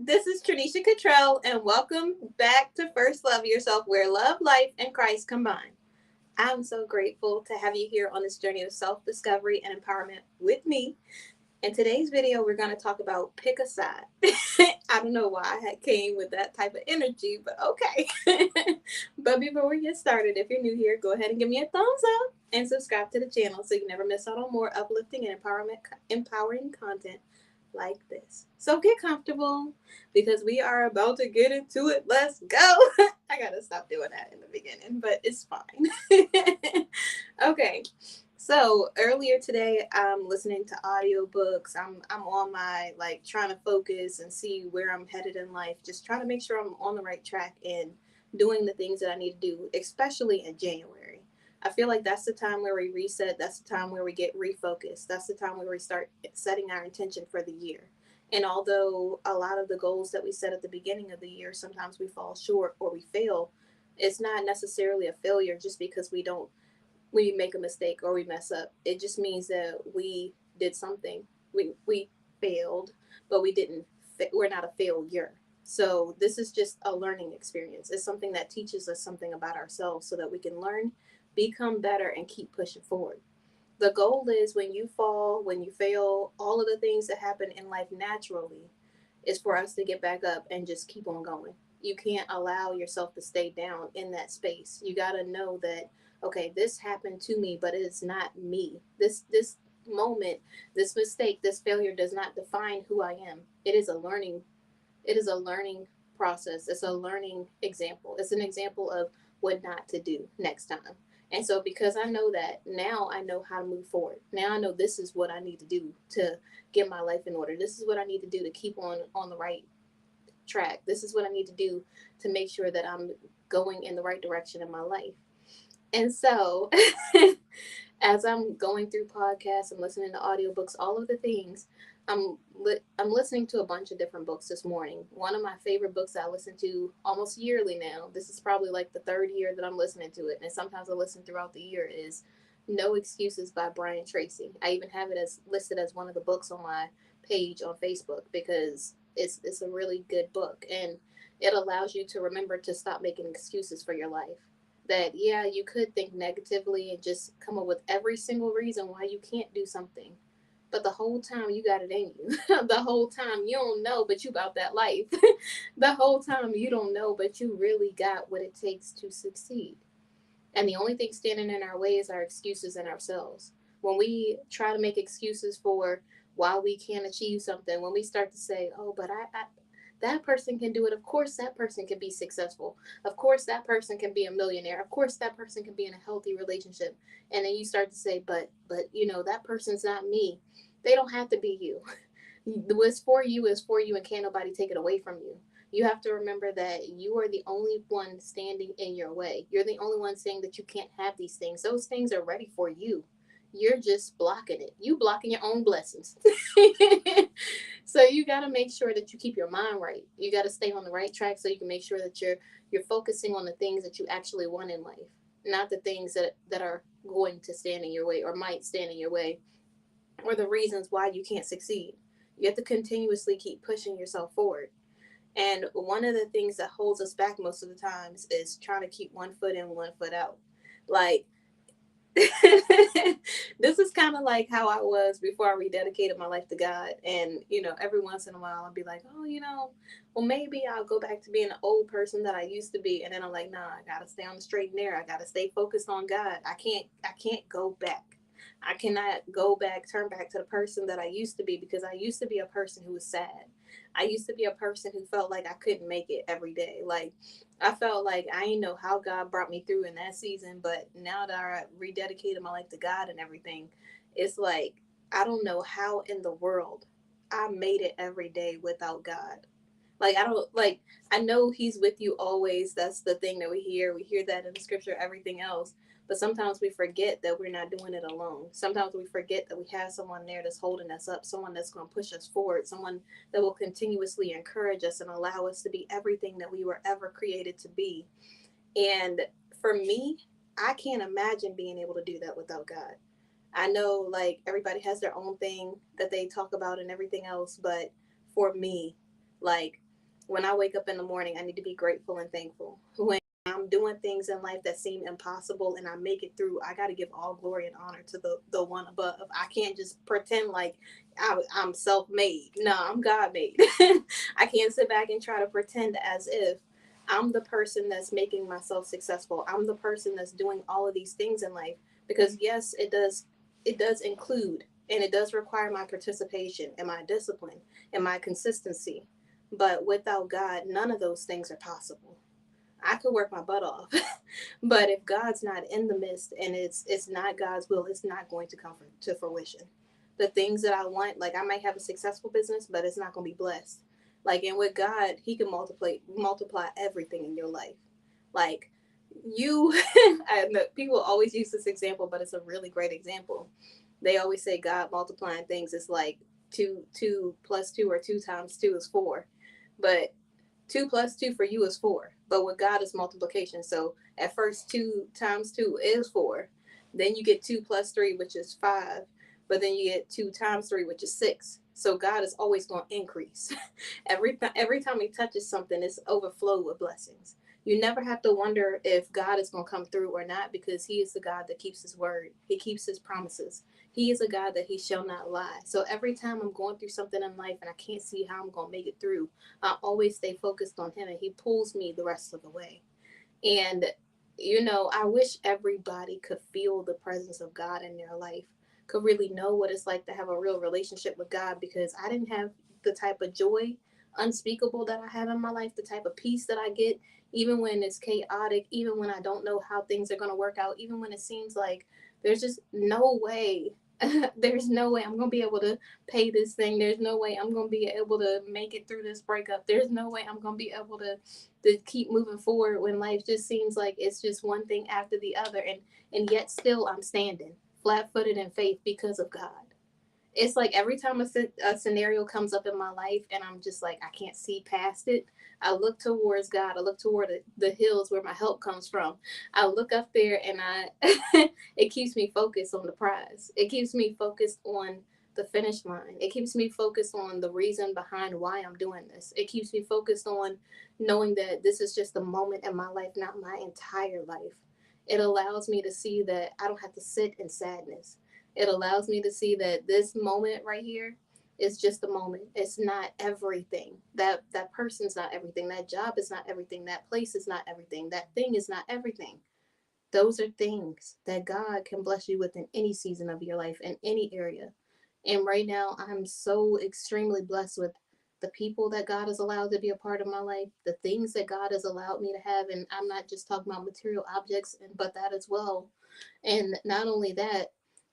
This is Trinesha Catrell, and welcome back to First Love Yourself, where love, life, and Christ combine. I'm so grateful to have you here on this journey of self discovery and empowerment with me. In today's video, we're going to talk about pick a side. I don't know why I had came with that type of energy, but okay. But before we get started, if you're new here, go ahead and give me a thumbs up and subscribe to the channel so you never miss out on more uplifting and empowering content like this. So get comfortable because we are about to get into it. Let's go. I gotta stop doing that in the beginning, but it's fine. Okay. So earlier today, I'm listening to audiobooks. I'm on my like trying to focus and see where I'm headed in life, just trying to make sure I'm on the right track and doing the things that I need to do, especially in January. I feel like that's the time where we reset. That's the time where we get refocused. That's the time where we start setting our intention for the year. And although a lot of the goals that we set at the beginning of the year, sometimes we fall short or we fail, it's not necessarily a failure just because we make a mistake or we mess up. It just means that we did something. We failed, but we didn't. We're not a failure. So this is just a learning experience. It's something that teaches us something about ourselves, so that we can learn, become better, and keep pushing forward. The goal is when you fall, when you fail, all of the things that happen in life naturally is for us to get back up and just keep on going. You can't allow yourself to stay down in that space. You got to know that okay, this happened to me, but it is not me. This moment, this mistake, this failure does not define who I am. It is a learning process. It's a learning example. It's an example of what not to do next time. And so because I know that, now I know how to move forward. Now I know this is what I need to do to get my life in order. This is what I need to do to keep on the right track. This is what I need to do to make sure that I'm going in the right direction in my life. And so, as I'm going through podcasts and listening to audiobooks, all of the things, I'm listening to a bunch of different books this morning. One of my favorite books I listen to almost yearly now. This is probably like the third year that I'm listening to it, and sometimes I listen throughout the year. Is No Excuses by Brian Tracy. I even have it as listed as one of the books on my page on Facebook because it's a really good book, and it allows you to remember to stop making excuses for your life. That yeah, you could think negatively and just come up with every single reason why you can't do something, but the whole time you got it in you. The whole time you don't know but you about that life. The whole time you don't know but you really got what it takes to succeed. And the only thing standing in our way is our excuses and ourselves. When we try to make excuses for why we can't achieve something, when we start to say, oh, but I that person can do it. Of course, that person can be successful. Of course, that person can be a millionaire. Of course, that person can be in a healthy relationship. And then you start to say, but that person's not me. They don't have to be you. What's for you is for you, and can't nobody take it away from you. You have to remember that you are the only one standing in your way. You're the only one saying that you can't have these things. Those things are ready for you. You're just blocking it. You blocking your own blessings. So you got to make sure that you keep your mind right. You got to stay on the right track so you can make sure that you're focusing on the things that you actually want in life, not the things that are going to stand in your way or might stand in your way, or the reasons why you can't succeed. You have to continuously keep pushing yourself forward. And one of the things that holds us back most of the times is trying to keep one foot in, one foot out. Like, this is kind of like how I was before I rededicated my life to God. And, every once in a while I'll be like, oh, well, maybe I'll go back to being the old person that I used to be. And then I'm like, nah, I got to stay on the straight and narrow. I got to stay focused on God. I can't go back. I cannot go back, turn back to the person that I used to be, because I used to be a person who was sad. I used to be a person who felt like I couldn't make it every day. Like, I felt like I didn't know how God brought me through in that season, but now that I rededicated my life to God and everything, it's like I don't know how in the world I made it every day without God. Like, I don't like I know he's with you always. That's the thing that we hear. We hear that in the scripture, everything else. But sometimes we forget that we're not doing it alone. Sometimes we forget that we have someone there that's holding us up, someone that's going to push us forward, someone that will continuously encourage us and allow us to be everything that we were ever created to be. And for me, I can't imagine being able to do that without God. I know like everybody has their own thing that they talk about and everything else, but for me, like When I wake up in the morning, I need to be grateful and thankful. When I'm doing things in life that seem impossible and I make it through, I got to give all glory and honor to the one above. I can't just pretend like I'm self-made. No, I'm God-made. I can't sit back and try to pretend as if I'm the person that's making myself successful. I'm the person that's doing all of these things in life, because yes, it does include and it does require my participation and my discipline and my consistency. But without God, none of those things are possible. I could work my butt off, but if God's not in the midst and it's not God's will, it's not going to come to fruition. The things that I want, like I might have a successful business, but it's not going to be blessed. Like, and with God, He can multiply everything in your life. Like you, I know people always use this example, but it's a really great example. They always say God multiplying things is like two plus two, or two times two is four, but two plus two for you is four. But with God is multiplication. So at first, two times two is four. Then you get two plus three, which is five. But then you get two times three, which is six. So God is always going to increase. Every time He touches something, it's overflow with blessings. You never have to wonder if God is going to come through or not, because He is the God that keeps His word. He keeps His promises. He is a God that He shall not lie. So every time I'm going through something in life and I can't see how I'm going to make it through, I always stay focused on Him, and He pulls me the rest of the way. And, I wish everybody could feel the presence of God in their life, could really know what it's like to have a real relationship with God, because I didn't have the type of joy unspeakable that I have in my life, the type of peace that I get, even when it's chaotic, even when I don't know how things are going to work out, even when it seems like there's just no way. There's no way I'm going to be able to pay this thing. There's no way I'm going to be able to make it through this breakup. There's no way I'm going to be able to keep moving forward when life just seems like it's just one thing after the other, and yet still I'm standing flat-footed in faith because of God. It's like every time a scenario comes up in my life and I'm just like, I can't see past it, I look towards God. I look toward the hills where my help comes from. I look up there and it keeps me focused on the prize. It keeps me focused on the finish line. It keeps me focused on the reason behind why I'm doing this. It keeps me focused on knowing that this is just a moment in my life, not my entire life. It allows me to see that I don't have to sit in sadness. It allows me to see that this moment right here is just a moment. It's not everything. That person's not everything. That job is not everything. That place is not everything. That thing is not everything. Those are things that God can bless you with in any season of your life, in any area. And right now, I'm so extremely blessed with the people that God has allowed to be a part of my life, the things that God has allowed me to have. And I'm not just talking about material objects, but that as well. And not only that,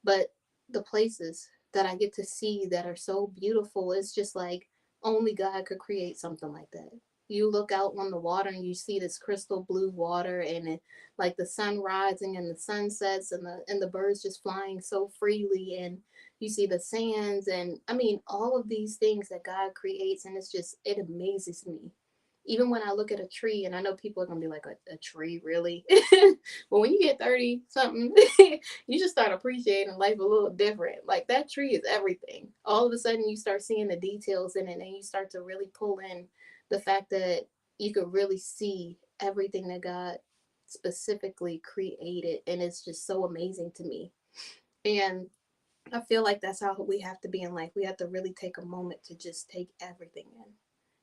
but the places that I get to see that are so beautiful. It's just like only God could create something like that. You look out on the water and you see this crystal blue water, and like the sun rising and the sunsets, and the birds just flying so freely, and you see the sands, and I mean all of these things that God creates, and it amazes me. Even when I look at a tree, and I know people are gonna be like, a tree, really? But when you get 30 something, you just start appreciating life a little different. Like that tree is everything. All of a sudden, you start seeing the details in it, and you start to really pull in the fact that you could really see everything that God specifically created, and it's just so amazing to me. And I feel like that's how we have to be in life. We have to really take a moment to just take everything in,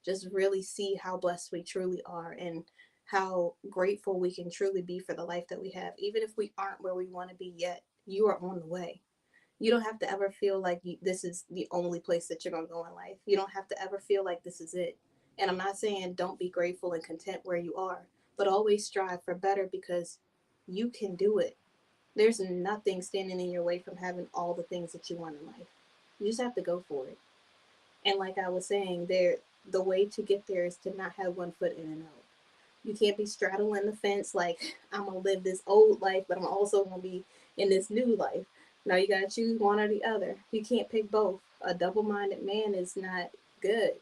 just really see how blessed we truly are, and how grateful we can truly be for the life that we have. Even if we aren't where we want to be yet, you are on the way. You don't have to ever feel like this is the only place that you're going to go in life. You don't have to ever feel like this is it. And I'm not saying don't be grateful and content where you are, but always strive for better, because you can do it. There's nothing standing in your way from having all the things that you want in life. You just have to go for it. And like I was saying, the way to get there is to not have one foot in and out. You can't be straddling the fence like I'm gonna live this old life, but I'm also gonna be in this new life. No, you gotta choose one or the other. You can't pick both. A double-minded man is not good.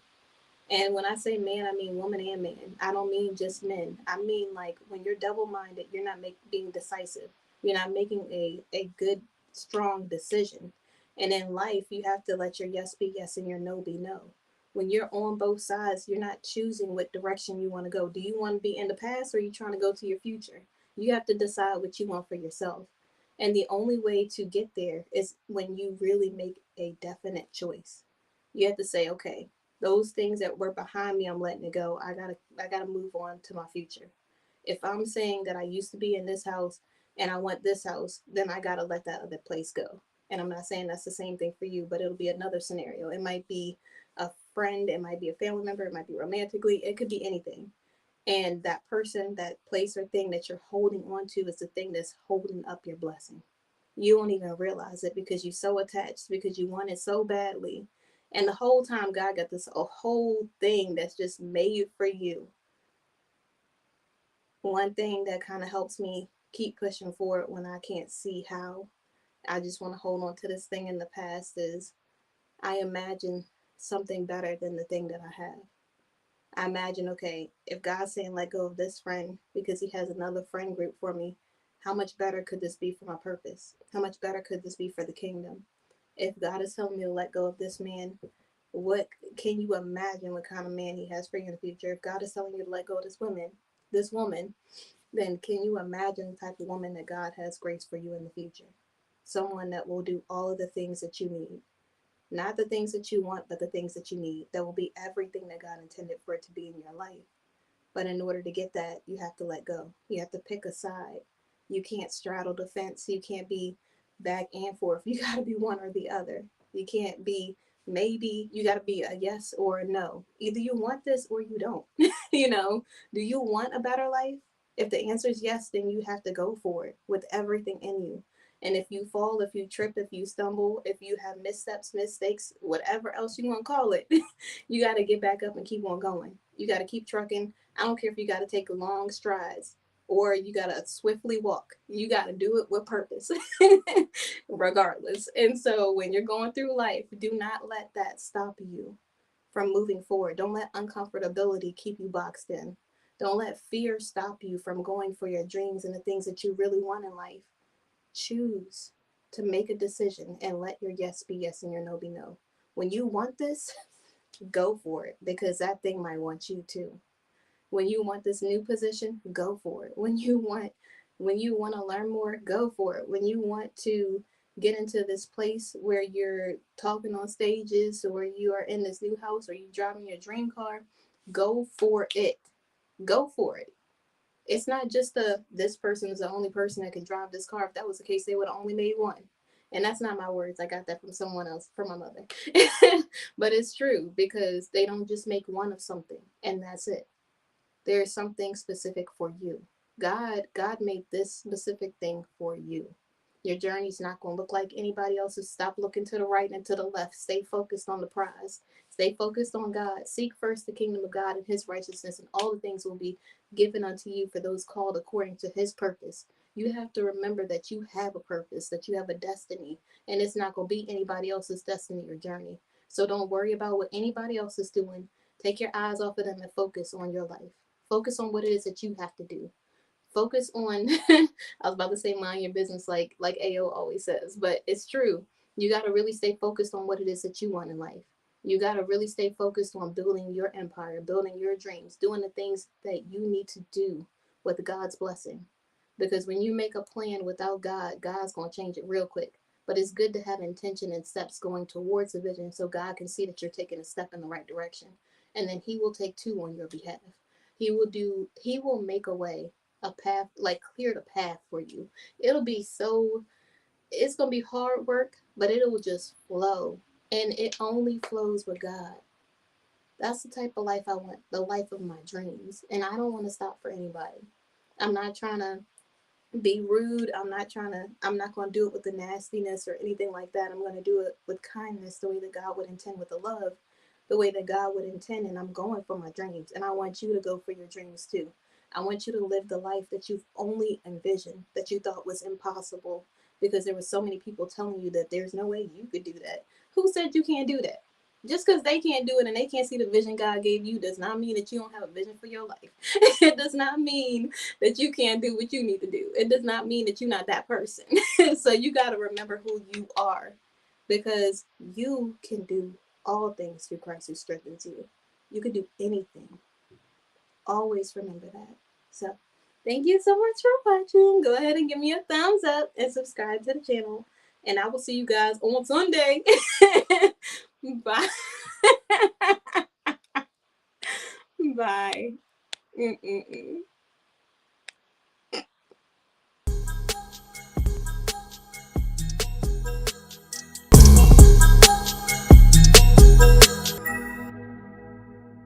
And when I say man, I mean woman and man. I don't mean just men. I mean like when you're double-minded, you're not being decisive. You're not making a good, strong decision. And in life, you have to let your yes be yes and your no be no. When you're on both sides, you're not choosing what direction you want to go. Do you want to be in the past, or are you trying to go to your future? You have to decide what you want for yourself. And the only way to get there is when you really make a definite choice. You have to say, okay, those things that were behind me, I'm letting it go. I gotta move on to my future. If I'm saying that I used to be in this house and I want this house, then I gotta let that other place go. And I'm not saying that's the same thing for you, but it'll be another scenario. It might be a friend, it might be a family member, it might be romantically, it could be anything. And that person, that place or thing that you're holding on to is the thing that's holding up your blessing. You won't even realize it because you're so attached, because you want it so badly. And the whole time, God got this a whole thing that's just made for you. One thing that kind of helps me keep pushing forward when I can't see how, I just want to hold on to this thing in the past, is I imagine something better than the thing that I have. I imagine, okay, if God's saying let go of this friend because he has another friend group for me, how much better could this be for my purpose? How much better could this be for the kingdom? If God is telling me to let go of this man, what can you imagine what kind of man he has for you in the future? If God is telling you to let go of this woman, then can you imagine the type of woman that God has grace for you in the future? Someone that will do all of the things that you need. Not the things that you want, but the things that you need. That will be everything that God intended for it to be in your life. But in order to get that, you have to let go. You have to pick a side. You can't straddle the fence. You can't be back and forth. You got to be one or the other. You can't be maybe. You got to be a yes or a no. Either you want this or you don't. you know, do you want a better life? If the answer is yes, then you have to go for it with everything in you. And if you fall, if you trip, if you stumble, if you have missteps, mistakes, whatever else you want to call it, you got to get back up and keep on going. You got to keep trucking. I don't care if you got to take long strides or you got to swiftly walk. You got to do it with purpose, regardless. And so when you're going through life, do not let that stop you from moving forward. Don't let uncomfortability keep you boxed in. Don't let fear stop you from going for your dreams and the things that you really want in life. Choose to make a decision and let your yes be yes and your no be no. When you want this, go for it because that thing might want you too. When you want this new position, go for it. When you want to learn more, go for it. When you want to get into this place where you're talking on stages or you are in this new house or you driving your dream car, go for it. Go for it. It's not just this person is the only person that can drive this car. If that was the case, they would have only made one. And that's not my words. I got that from someone else, from my mother. But it's true because they don't just make one of something and that's it. There's something specific for you. God made this specific thing for you. Your journey's not going to look like anybody else's. Stop looking to the right and to the left. Stay focused on the prize. Stay focused on God. Seek first the kingdom of God and his righteousness, and all the things will be given unto you for those called according to his purpose. You have to remember that you have a purpose, that you have a destiny, and it's not going to be anybody else's destiny or journey. So don't worry about what anybody else is doing. Take your eyes off of them and focus on your life. Focus on what it is that you have to do. Focus on I was about to say mind your business like AO always says, but it's true. You got to really stay focused on what it is that you want in life. You got to really stay focused on building your empire, building your dreams, doing the things that you need to do with God's blessing. Because when you make a plan without God, God's going to change it real quick. But it's good to have intention and steps going towards the vision so God can see that you're taking a step in the right direction. And then he will take two on your behalf. He will make a way, a path, like clear the path for you. It'll be so, it's going to be hard work, but it'll just flow. And it only flows with God. That's the type of life I want, the life of my dreams. And I don't want to stop for anybody. I'm not trying to be rude. I'm not going to do it with the nastiness or anything like that. I'm going to do it with kindness, the way that God would intend, with the love, the way that God would intend. And I'm going for my dreams. And I want you to go for your dreams too. I want you to live the life that you've only envisioned, that you thought was impossible, because there were so many people telling you that there's no way you could do that. Who said you can't do that? Just because they can't do it and they can't see the vision God gave you does not mean that you don't have a vision for your life. It does not mean that you can't do what you need to do. It does not mean that you're not that person. So you got to remember who you are, because you can do all things through Christ who strengthens you. You can do anything. Always remember that. So, thank you so much for watching. Go ahead and give me a thumbs up and subscribe to the channel. And I will see you guys on Sunday. Bye. Bye. Mm-mm-mm.